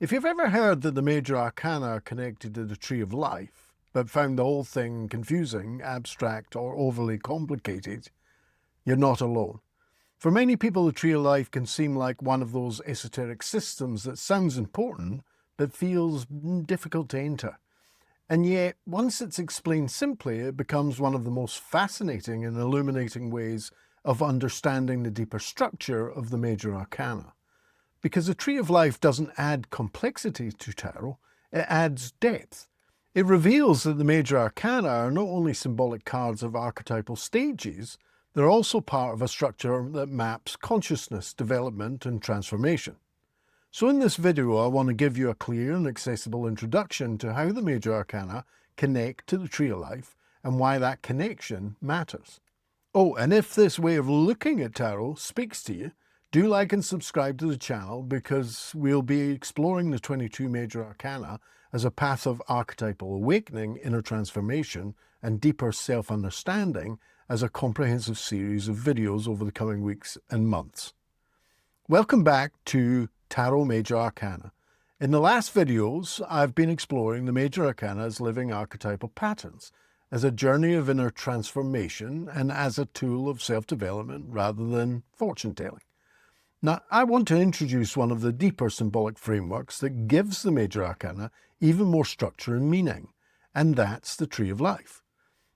If you've ever heard that the Major Arcana are connected to the Tree of Life, but found the whole thing confusing, abstract, or overly complicated, you're not alone. For many people, the Tree of Life can seem like one of those esoteric systems that sounds important, but feels difficult to enter. And yet, once it's explained simply, it becomes one of the most fascinating and illuminating ways of understanding the deeper structure of the Major Arcana. Because the Tree of Life doesn't add complexity to tarot, it adds depth. It reveals that the Major Arcana are not only symbolic cards of archetypal stages, they're also part of a structure that maps consciousness, development, and transformation. So in this video, I want to give you a clear and accessible introduction to how the Major Arcana connect to the Tree of Life and why that connection matters. Oh, and if this way of looking at tarot speaks to you, do like and subscribe to the channel, because we'll be exploring the 22 Major Arcana as a path of archetypal awakening, inner transformation, and deeper self-understanding as a comprehensive series of videos over the coming weeks and months. Welcome back to Tarot Major Arcana. In the last videos, I've been exploring the Major Arcana as living archetypal patterns, as a journey of inner transformation, and as a tool of self-development rather than fortune-telling. Now, I want to introduce one of the deeper symbolic frameworks that gives the Major Arcana even more structure and meaning, and that's the Tree of Life.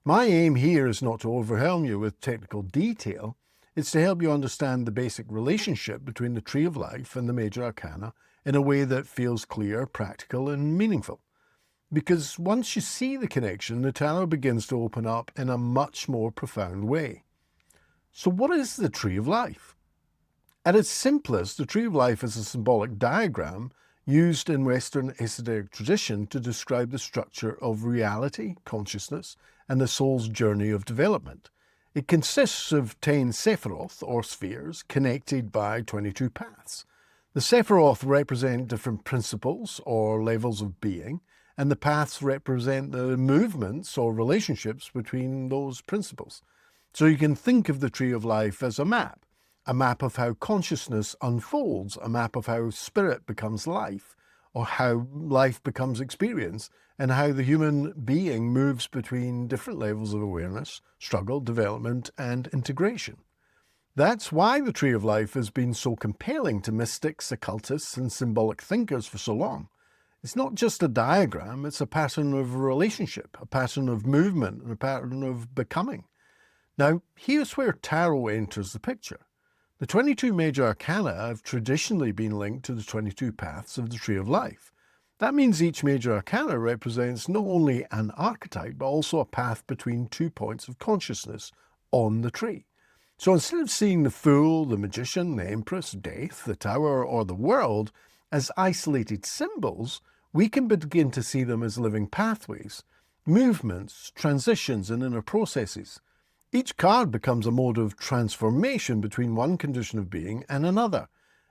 My aim here is not to overwhelm you with technical detail, it's to help you understand the basic relationship between the Tree of Life and the Major Arcana in a way that feels clear, practical, and meaningful. Because once you see the connection, the tarot begins to open up in a much more profound way. So what is the Tree of Life? At its simplest, the Tree of Life is a symbolic diagram used in Western esoteric tradition to describe the structure of reality, consciousness, and the soul's journey of development. It consists of 10 Sephiroth, or spheres, connected by 22 paths. The Sephiroth represent different principles or levels of being, and the paths represent the movements or relationships between those principles. So you can think of the Tree of Life as a map of how consciousness unfolds, a map of how spirit becomes life, or how life becomes experience, and how the human being moves between different levels of awareness, struggle, development, and integration. That's why the Tree of Life has been so compelling to mystics, occultists, and symbolic thinkers for so long. It's not just a diagram, it's a pattern of relationship, a pattern of movement, and a pattern of becoming. Now, here's where tarot enters the picture. The 22 Major Arcana have traditionally been linked to the 22 paths of the Tree of Life. That means each Major Arcana represents not only an archetype, but also a path between 2 points of consciousness on the tree. So instead of seeing the Fool, the Magician, the Empress, Death, the Tower, or the World as isolated symbols, we can begin to see them as living pathways, movements, transitions, and inner processes. Each card becomes a mode of transformation between one condition of being and another.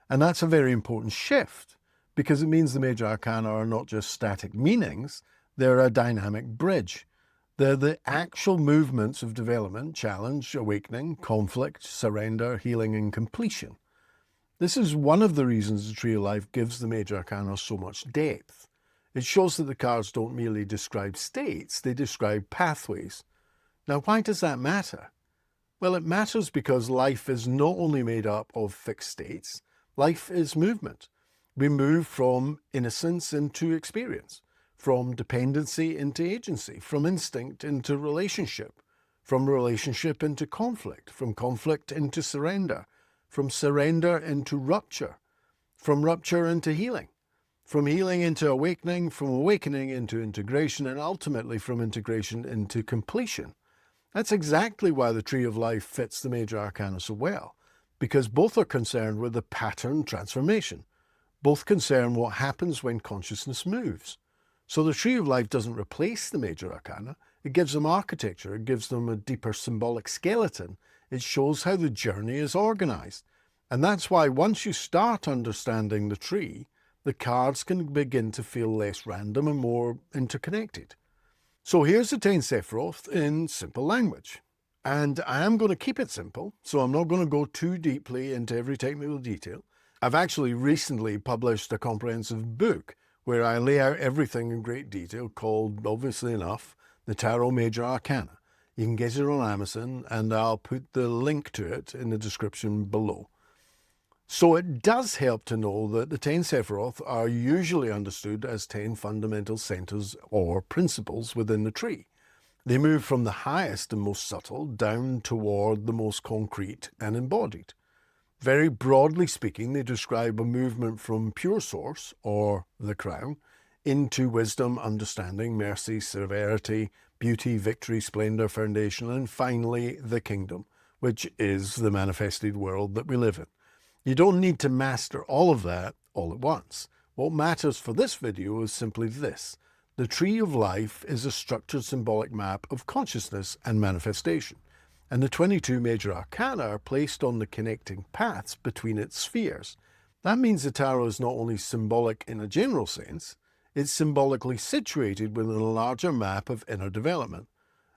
And that's a very important shift, because it means the Major Arcana are not just static meanings, they're a dynamic bridge. They're the actual movements of development, challenge, awakening, conflict, surrender, healing, and completion. This is one of the reasons the Tree of Life gives the Major Arcana so much depth. It shows that the cards don't merely describe states, they describe pathways. Now, why does that matter? Well, it matters because life is not only made up of fixed states, life is movement. We move from innocence into experience, from dependency into agency, from instinct into relationship, from relationship into conflict, from conflict into surrender, from surrender into rupture, from rupture into healing, from healing into awakening, from awakening into integration, and ultimately from integration into completion. That's exactly why the Tree of Life fits the Major Arcana so well, because both are concerned with the pattern transformation. Both concern what happens when consciousness moves. So the Tree of Life doesn't replace the Major Arcana, it gives them architecture, it gives them a deeper symbolic skeleton, it shows how the journey is organized. And that's why once you start understanding the tree, the cards can begin to feel less random and more interconnected. So here's the 10 Sephiroth in simple language. And I am going to keep it simple, so I'm not going to go too deeply into every technical detail. I've actually recently published a comprehensive book where I lay out everything in great detail called, obviously enough, the Tarot Major Arcana. You can get it on Amazon, and I'll put the link to it in the description below. So it does help to know that the 10 Sephiroth are usually understood as 10 fundamental centers or principles within the tree. They move from the highest and most subtle down toward the most concrete and embodied. Very broadly speaking, they describe a movement from pure source, or the crown, into wisdom, understanding, mercy, severity, beauty, victory, splendor, foundation, and finally the kingdom, which is the manifested world that we live in. You don't need to master all of that all at once. What matters for this video is simply this. The tree of life is a structured symbolic map of consciousness and manifestation, and the 22 major arcana are placed on the connecting paths between its spheres. That means the tarot is not only symbolic in a general sense, it's symbolically situated within a larger map of inner development.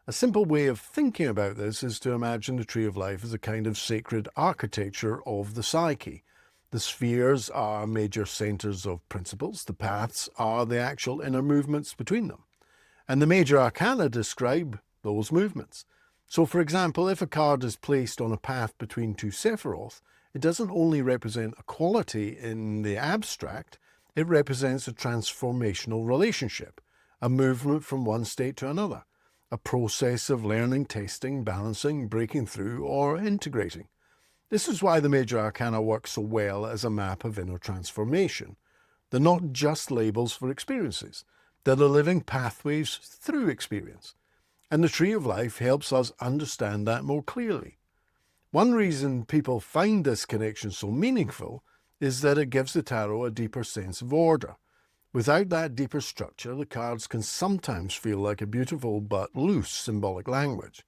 A simple way of thinking about this is to imagine the Tree of Life as a kind of sacred architecture of the psyche. The spheres are major centers of principles. The paths are the actual inner movements between them. And the major arcana describe those movements. So, for example, if a card is placed on a path between two Sephiroth, it doesn't only represent a quality in the abstract, it represents a transformational relationship, a movement from one state to another. A process of learning, testing, balancing, breaking through, or integrating. This is why the major arcana work so well as a map of inner transformation. They're not just labels for experiences. They're the living pathways through experience. And the Tree of Life helps us understand that more clearly. One reason people find this connection so meaningful is that it gives the tarot a deeper sense of order. Without that deeper structure, the cards can sometimes feel like a beautiful but loose symbolic language.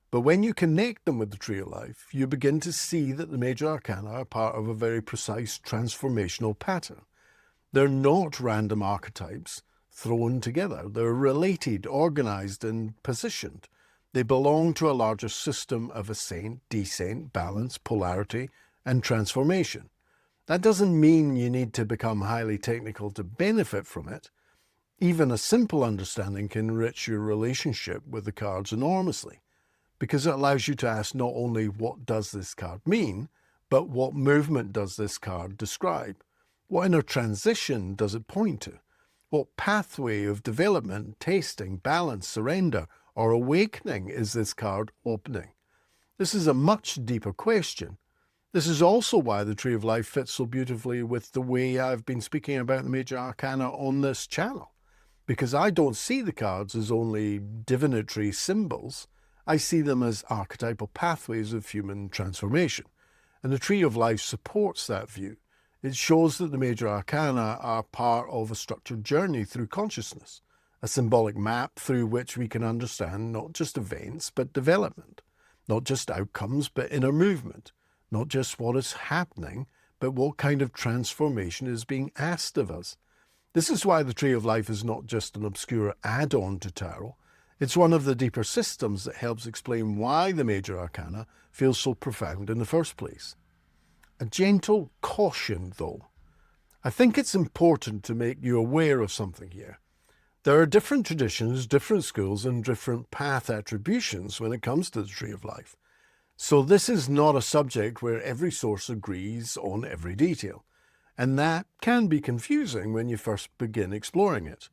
But when you connect them with the Tree of Life, you begin to see that the major arcana are part of a very precise transformational pattern. They're not random archetypes thrown together. They're related, organized, and positioned. They belong to a larger system of ascent, descent, balance, polarity, and transformation. That doesn't mean you need to become highly technical to benefit from it. Even a simple understanding can enrich your relationship with the cards enormously, because it allows you to ask not only what does this card mean, but what movement does this card describe? What inner transition does it point to? What pathway of development, tasting, balance, surrender, or awakening is this card opening? This is a much deeper question. This is also why the Tree of Life fits so beautifully with the way I've been speaking about the major arcana on this channel. Because I don't see the cards as only divinatory symbols. I see them as archetypal pathways of human transformation. And the Tree of Life supports that view. It shows that the major arcana are part of a structured journey through consciousness, a symbolic map through which we can understand not just events, but development, not just outcomes, but inner movement. Not just what is happening, but what kind of transformation is being asked of us. This is why the Tree of Life is not just an obscure add-on to tarot. It's one of the deeper systems that helps explain why the major arcana feels so profound in the first place. A gentle caution, though. I think it's important to make you aware of something here. There are different traditions, different schools, and different path attributions when it comes to the Tree of Life. So this is not a subject where every source agrees on every detail, and that can be confusing when you first begin exploring it.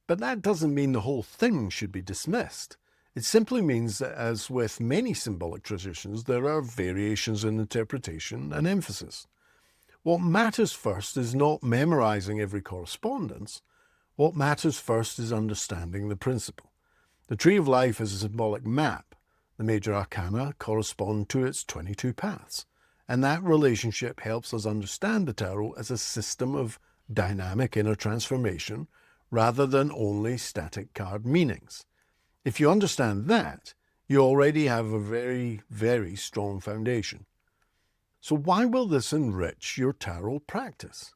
But that doesn't mean the whole thing should be dismissed. It simply means that, as with many symbolic traditions, there are variations in interpretation and emphasis. What matters first is not memorizing every correspondence. What matters first is understanding the principle. The Tree of Life is a symbolic map. The major arcana correspond to its 22 paths, and that relationship helps us understand the tarot as a system of dynamic inner transformation rather than only static card meanings. If you understand that, you already have a very, very strong foundation. So why will this enrich your tarot practice?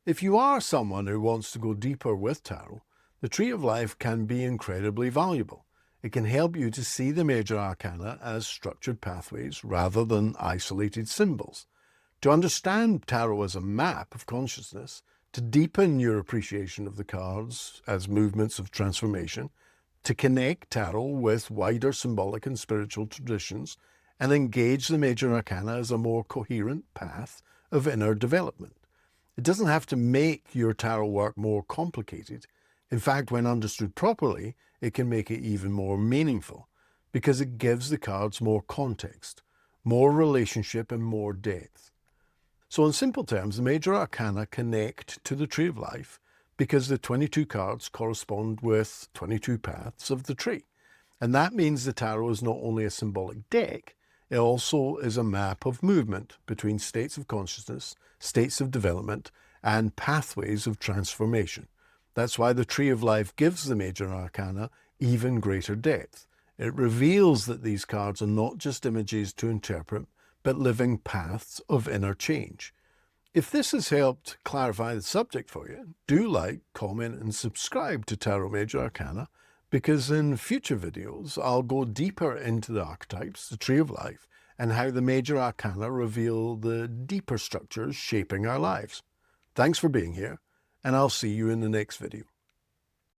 If you are someone who wants to go deeper with tarot, the Tree of Life can be incredibly valuable. It can help you to see the major arcana as structured pathways rather than isolated symbols. To understand tarot as a map of consciousness, to deepen your appreciation of the cards as movements of transformation, to connect tarot with wider symbolic and spiritual traditions, and engage the major arcana as a more coherent path of inner development. It doesn't have to make your tarot work more complicated. In fact, when understood properly, it can make it even more meaningful because it gives the cards more context, more relationship, and more depth. So in simple terms, the major arcana connect to the tree of life because the 22 cards correspond with 22 paths of the tree. And that means the tarot is not only a symbolic deck, it also is a map of movement between states of consciousness, states of development, and pathways of transformation. That's why the tree of life gives the major arcana even greater depth. It reveals that these cards are not just images to interpret, but living paths of inner change. If this has helped clarify the subject for you, do like, comment, and subscribe to Tarot Major Arcana, because in future videos, I'll go deeper into the archetypes, the tree of life, and how the major arcana reveal the deeper structures shaping our lives. Thanks for being here, and I'll see you in the next video.